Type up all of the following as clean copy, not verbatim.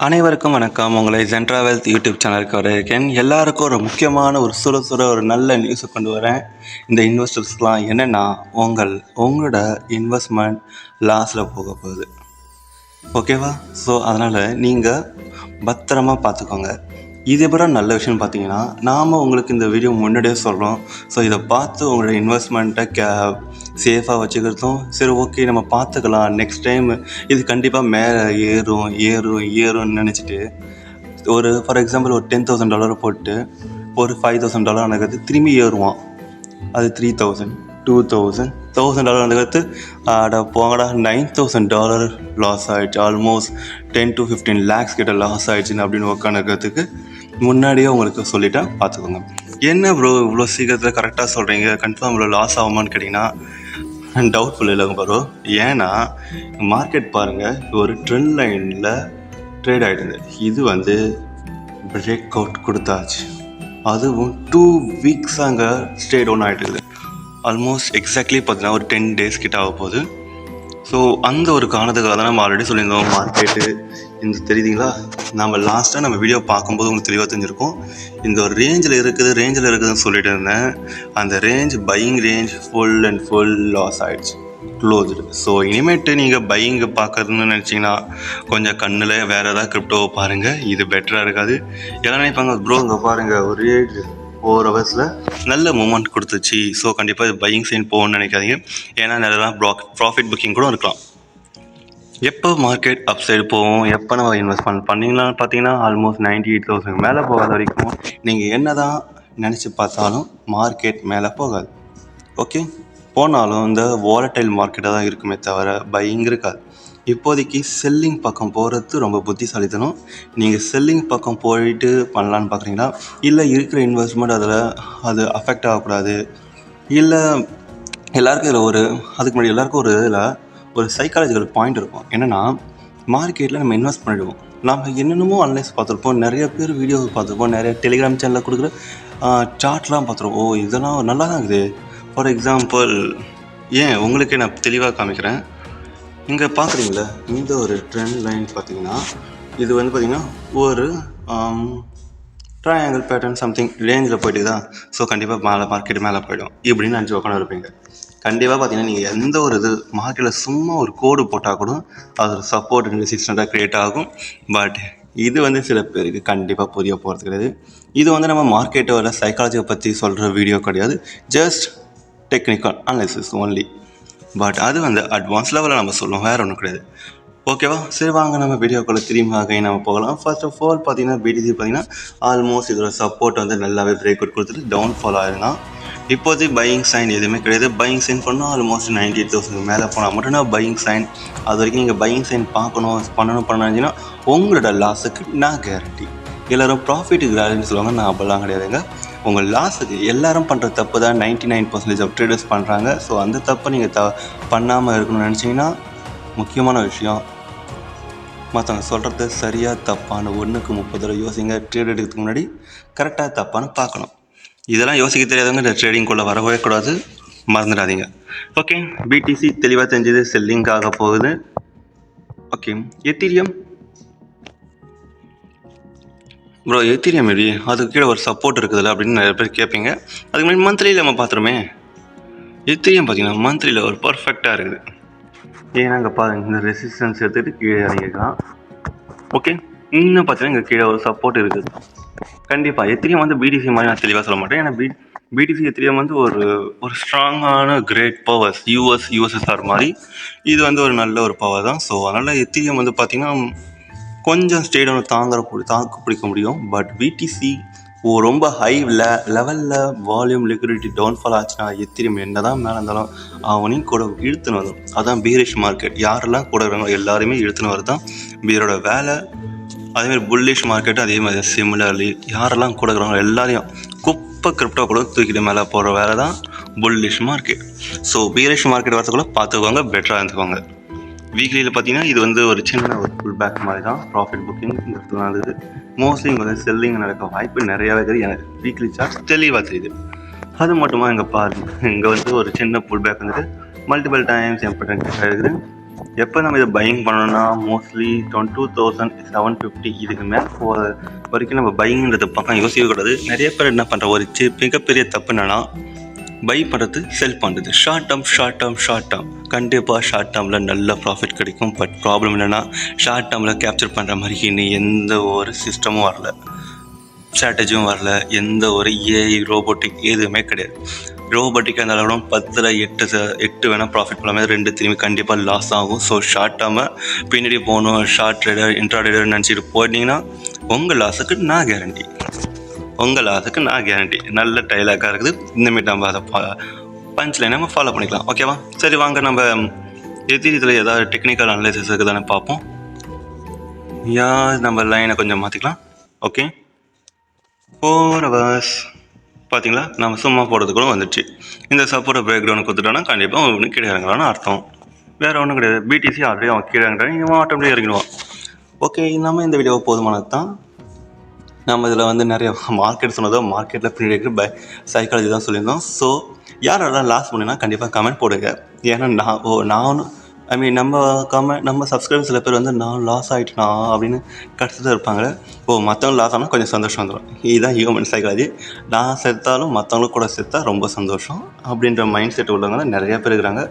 அனைவருக்கும் வணக்கம். உங்களை ஜென்ட்ரா வெல்த் யூடியூப் சேனலுக்கு வரவேற்கிறேன். எல்லாருக்கும் ஒரு முக்கியமான ஒரு சுட ஒரு நல்ல நியூஸை கொண்டு வரேன். இந்த இன்வெஸ்டர்ஸ்லாம் என்னென்னா, உங்களோட இன்வெஸ்ட்மெண்ட் லாஸில் போக போகுது. ஓகேவா? ஸோ அதனால் நீங்கள் பத்திரமா பார்த்துக்கோங்க. இதை விட நல்ல விஷயம் பார்த்தீங்கன்னா, நாம் உங்களுக்கு இந்த வீடியோ முன்னாடியே சொல்கிறோம். ஸோ இதை பார்த்து உங்களோட இன்வெஸ்ட்மெண்ட்டை சேஃபாக வச்சுக்கிறதும் சரி, ஓகே நம்ம பார்த்துக்கலாம், நெக்ஸ்ட் டைம் இது கண்டிப்பாக மேலே ஏறும்னு நினச்சிட்டு ஒரு ஃபார் எக்ஸாம்பிள் ஒரு $10,000 போட்டு ஒரு $5,000 ஆனது திரும்பி ஏறுவான். அது 3,000 2,000 $1,000 வந்துக்கடுத்து போங்கடா $9,000 லாஸ் ஆகிடுச்சு. ஆல்மோஸ்ட் 10 to 15 lakhs கிட்ட லாஸ் ஆகிடுச்சின்னு அப்படின்னு உட்காந்துக்கிறதுக்கு முன்னாடியே உங்களுக்கு சொல்லிட்டேன், பார்த்துக்கோங்க. என்ன ப்ரோ இவ்வளோ சீக்கிரத்தில் கரெக்டாக சொல்கிறீங்க, கன்ஃபார்ம் இவ்வளோ லாஸ் ஆகுமான்னு கேட்டிங்கன்னா டவுட்ஃபுல் இல்லைங்க ப்ரோ. ஏன்னா மார்க்கெட் பாருங்கள், ஒரு ட்ரெண்ட் லைனில் ட்ரேட் ஆகிடுது. இது பிரேக் அவுட் கொடுத்தாச்சு. அதுவும் 2 weeks அங்கே ஸ்டேட் ஒன்று ஆகிட்டுருக்குது. ஆல்மோஸ்ட் எக்ஸாக்ட்லி பார்த்தீங்கன்னா ஒரு 10 days கிட்ட ஆக போகுது. ஸோ அந்த ஒரு காரணத்துக்காக தான் நம்ம ஆல்ரெடி சொல்லியிருந்தோம் மார்க்கெட்டு தெரியுதுங்களா. நம்ம லாஸ்ட்டாக நம்ம வீடியோ பார்க்கும்போது உங்களுக்கு தெளிவாக தெரிஞ்சிருக்கும். இந்த ஒரு ரேஞ்சில் இருக்குதுன்னு சொல்லிட்டு இருந்தேன். அந்த range buying range full loss ஆகிடுச்சு, க்ளோஸ்டு. ஸோ இனிமேட்டு நீங்கள் பையிங்கு பார்க்குறதுன்னு நினச்சிங்கன்னா கொஞ்சம் கண்ணில் வேறு ஏதாவது கிரிப்டோவை பாருங்கள், இது பெட்டராக இருக்காது. எல்லாம் நினைப்பாங்க ப்ரோ இங்கே பாருங்கள் ஒரே 4 hours நல்ல மூமெண்ட் கொடுத்துச்சு, ஸோ கண்டிப்பாக இது பையிங் சைன் போகணும்னு நினைக்காதீங்க. ஏன்னா நிறையா ப்ராஃபிட் புக்கிங் கூட இருக்கலாம். எப்போ மார்க்கெட் அப் சைடு போகும், எப்போ நம்ம இன்வெஸ்ட்மெண்ட் பண்ணிங்களான்னு பார்த்தீங்கன்னா ஆல்மோஸ்ட் 98,000 மேலே போகாத வரைக்கும் நீங்கள் என்ன தான் நினச்சி பார்த்தாலும் மார்க்கெட் மேலே போகாது. ஓகே, போனாலும் இந்த வாலடைல் மார்க்கெட்டாக தான் இருக்குமே தவிர பையிங் இருக்காது. இப்போதைக்கு செல்லிங் பக்கம் போகிறது ரொம்ப புத்திசாலித்தனம். நீங்கள் செல்லிங் பக்கம் போயிட்டு பண்ணலான்னு பார்க்குறீங்களா, இல்லை இருக்கிற இன்வெஸ்ட்மெண்ட் அது அஃபெக்ட் ஆகக்கூடாது, இல்லை எல்லாருக்கும் இதில் ஒரு சைக்காலஜிக்கல் பாயிண்ட் இருக்கும். என்னென்னா, மார்க்கெட்டில் நம்ம இன்வெஸ்ட் பண்ணிடுவோம், நம்ம என்னென்னமோ அனலைஸ் பார்த்துருப்போம், நிறைய பேர் வீடியோஸ் பார்த்துருப்போம், நிறைய டெலிகிராம் சேனலில் கொடுக்குற சார்ட்லாம் பார்த்துருப்போம். ஓ இதெல்லாம் நல்லா தான் இருக்குது. ஃபார் எக்ஸாம்பிள் உங்களுக்கே நான் தெளிவாக காமிக்கிறேன். இங்கே பார்க்குறீங்களா, இந்த ஒரு ட்ரெண்ட் லைன் பார்த்தீங்கன்னா இது பார்த்திங்கன்னா ஒரு ட்ரையாங்கிள் பேட்டர்ன் சம்திங் ரேஞ்சில் போய்ட்டு தான். ஸோ கண்டிப்பாக மார்க்கெட்டு மேலே போய்டும் இப்படின்னு நினச்சி உட்காந்து இருப்பீங்க. கண்டிப்பாக பார்த்தீங்கன்னா நீங்கள் எந்த ஒரு மார்க்கெட்டில் சும்மா ஒரு கோடு போட்டால் கூட அது ஒரு சப்போர்ட் ரெசிஸ்டண்ட்டாக க்ரியேட் ஆகும். பட் இது சில பேருக்கு கண்டிப்பாக புரிய போகிறது கிடையாது. இது நம்ம மார்க்கெட்டோட சைக்காலஜியை பற்றி சொல்கிற வீடியோ கிடையாது, just technical analysis only. But அது அட்வான்ஸ் லெவலில் நம்ம சொல்லுவோம், வேறு ஒன்றும் கிடையாது. ஓகேவா? சரி வாங்க நம்ம வீடியோக்குள்ளே திரும்பி நம்ம போகலாம். ஃபர்ஸ்ட் ஆஃப் ஆல் பார்த்தீங்கன்னா பிடிசி பார்த்தீங்கன்னா ஆல்மோஸ்ட் இதோட சப்போர்ட் நல்லாவே பிரேக் அவுட் கொடுத்துட்டு டவுன்ஃபால் ஆகிருந்தான். இப்போதைக்கு பையிங் சைன் எதுவுமே கிடையாது. பையிங் சைன் பண்ணால் ஆல்மோஸ்ட் 98,000 மேலே போனால் மட்டும்தான் பையிங் சைன். அது வரைக்கும் நீங்கள் பையிங் சைன் பண்ணணும்னா உங்களோட லாஸுக்கு நான் கேரண்டி. எல்லோரும் ப்ராஃபிட்டுக்கு கேரண்டி சொல்லுவாங்க, நான் அப்படிலாம் கிடையாதுங்க. உங்கள் லாஸுக்கு எல்லாரும் பண்ணுற தப்பு தான் 99% ஆஃப் ட்ரேடர்ஸ் பண்ணுறாங்க. ஸோ அந்த தப்பை நீங்கள் பண்ணாமல் இருக்கணும்னு நினச்சிங்கன்னா முக்கியமான விஷயம், மற்றவங்க சொல்கிறது சரியாக தப்பான 1க்கு 30 தடவை யோசிங்க. ட்ரேட் எடுக்கிறதுக்கு முன்னாடி கரெக்டாக தப்பான்னு பார்க்கணும். இதெல்லாம் யோசிக்க தெரியாதவங்க இந்த ட்ரேடிங்குள்ளே வரவே கூடாது, மறந்துடாதீங்க. ஓகே, பிடிசி தெளிவாக தெரிஞ்சது, செல்லிங் ஆக போகுது. ஓகே, எத்தீரியம் ப்ரோ எப்படி அதுக்கு கீழே ஒரு சப்போர்ட் இருக்குதுல்ல அப்படின்னு நிறைய பேர் கேட்பீங்க. அதுக்கு முன்னாடி மந்த்லியில் நம்ம பார்த்துருமே, எத்தீரியம் பார்த்தீங்கன்னா மந்த்லியில் ஒரு பர்ஃபெக்டாக இருக்குது. ஏன்னா இங்கே பாருங்கள், இந்த ரெசிஸ்டன்ஸ் எடுத்துகிட்டு கீழே இறங்கிக்கலாம். ஓகே, இன்னும் பார்த்தீங்கன்னா இங்கே கீழே ஒரு சப்போர்ட் இருக்குது. கண்டிப்பாக எத்திரியம் பிடிசி மாதிரி நான் தெளிவாக சொல்ல மாட்டேன். ஏன்னா பிடிசி எத்திரியம் ஒரு ஸ்ட்ராங்கான கிரேட் பவர்ஸ் யூஎஸ்எஸ்ஆர் மாதிரி இது ஒரு நல்ல ஒரு பவர் தான். ஸோ அதனால் எத்திரியம் பார்த்திங்கன்னா கொஞ்சம் ஸ்டேட் தாக்கு பிடிக்க முடியும். பட் பிடிசி ரொம்ப ஹை லெவலில் வால்யூம் லிக்விடிட்டி டவுன்ஃபால் ஆச்சுன்னா எத்திரியம் என்ன தான் மேலே இருந்தாலும் அவனையும் கூட இழுத்துன்னு வரும். அதுதான் பீரிஷ் மார்க்கெட். யாரெல்லாம் கூட இருக்கிறாங்களோ எல்லாருமே இழுத்துன்னு வருது தான் பீரோட வேலை. அதேமாதிரி புல்லிஷ் மார்க்கெட்டு அதே மாதிரி சிமிலர்லி யாரெல்லாம் கூட இருக்கிறாங்களோ எல்லாரையும் குப்பை கிரிப்டோ கூட தூக்கிட்டு மேலே போகிற வேலை தான் புல்லிஷ் மார்க்கெட். ஸோ பீரிஷ் மார்க்கெட் வரதுக்குள்ள பார்த்துக்கோங்க, பெட்டராக இருந்துக்கோங்க. வீக்லியில் பார்த்தீங்கன்னா இது ஒரு சின்ன ஒரு ஃபுல் பேக் மாதிரி தான். ப்ராஃபிட் புக்கிங் இந்த இடத்துல நடந்தது. மோஸ்ட்லி இங்கே செல்லிங் நடக்க வாய்ப்பு நிறையாவே தெரியுது. எனக்கு வீக்லி சார்ட் தெளிவாக தெரியுது. அது மட்டுமா இங்கே பாருங்கள், இங்கே ஒரு சின்ன pullback multiple times important இருக்குது. எப்போ நம்ம இதை பையிங் பண்ணணும்னா மோஸ்ட்லி 22,750 இதுக்கு மேலே போகிற வரைக்கும் நம்ம பையிங்கிறது பக்கம் யோசிக்கக்கூடாது. நிறைய பேர் என்ன பண்ணுற ஒரு மிகப்பெரிய தப்பு என்னன்னா பை பண்ணுறது செல் பண்ணுறது. ஷார்ட் டேர்ம் கண்டிப்பாக ஷார்ட் டேர்மில் நல்ல ப்ராஃபிட் கிடைக்கும். பட் ப்ராப்ளம் என்னென்னா ஷார்ட் டேர்மில் கேப்சர் பண்ணுற மாதிரி இன்னும் எந்த ஒரு சிஸ்டமும் வரல, ஸ்ட்ராட்டஜியும் வரல, எந்த ஒரு ஏஐ ரோபோட்டிக் எதுவுமே கிடையாது. ரோபோட்டிக் அந்த அளவு 10ல் 8 வேணால் ப்ராஃபிட் பண்ணாமல் 2 திரும்பி கண்டிப்பாக லாஸ் ஆகும். ஸோ ஷார்ட் டேர்மை பின்னாடி போகணும், ஷார்ட் ட்ரேடர் இன்ட்ராடேடர் நினச்சிட்டு போட்டிங்கன்னா உங்கள் லாஸுக்கு நான் கேரண்டி. நல்ல டைலாக்காக இருக்குது. இந்தமாரி நம்ம அதை பஞ்சில் நம்ம ஃபாலோ பண்ணிக்கலாம். ஓகேவா? சரி வாங்க நம்ம இதில் ஏதாவது டெக்னிக்கல் அனலைசிஸ் இருக்குதானே பார்ப்போம். நம்ம லைனை கொஞ்சம் மாற்றிக்கலாம். ஓகே, 4 hours பார்த்தீங்களா, நம்ம சும்மா போடுறதுக்குள்ள வந்துடுச்சு. இந்த சப்போர்ட்டை பிரேக் டவுன் கொடுத்துட்டோன்னா கண்டிப்பாக அவனுக்கு கீழே இறங்கலான்னு அர்த்தம். வேறு ஒன்றும் கிடையாது. பிடிசி ஆல்ரெடி அவன் கீழே இறங்குறான், இவன் ஆட்டோமேட்டிக் இறங்கிடுவான். ஓகே, நம்ம இந்த வீடியோ போதுமானது தான். நம்ம இதில் நிறைய மார்க்கெட் சொன்னதோ மார்க்கெட்டில் பின்னாடி சைக்காலஜி தான் சொல்லியிருந்தோம். ஸோ யாரெல்லாம் லாஸ் பண்ணினா கண்டிப்பாக கமெண்ட் போடுங்க. ஏன்னா நானும் நம்ம சப்ஸ்கிரைபர் சில பேர் நான் லாஸ் ஆகிட்டேனா அப்படின்னு கஷ்டத்தில் இருப்பாங்க. மற்றவங்க லாஸ் ஆனால் கொஞ்சம் சந்தோஷம் வந்துடும். இதுதான் ஹியூமன் சைக்காலஜி. நான் செத்தாலும் மற்றவங்களுக்கு கூட செத்தா ரொம்ப சந்தோஷம் அப்படின்ற மைண்ட் செட் உள்ளவங்க நிறைய பேர் இருக்கிறாங்க.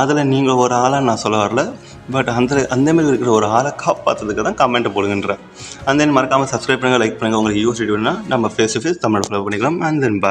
அதில் நீங்கள் ஒரு ஆளாக நான் சொல்ல வரல. பட் அந்தமாரி இருக்கிற ஒரு ஆளை காப்பாற்றுறதுக்கு தான் கமெண்ட்டை போடுங்கன்றேன். மறக்காமல் சப்ஸ்கிரைப் பண்ணுங்கள், லைக் பண்ணுங்கள். உங்களுக்கு யூஸ் வேணும்னா நம்ம face to face Tamil follow பண்ணிக்கலாம். அண்ட் தென்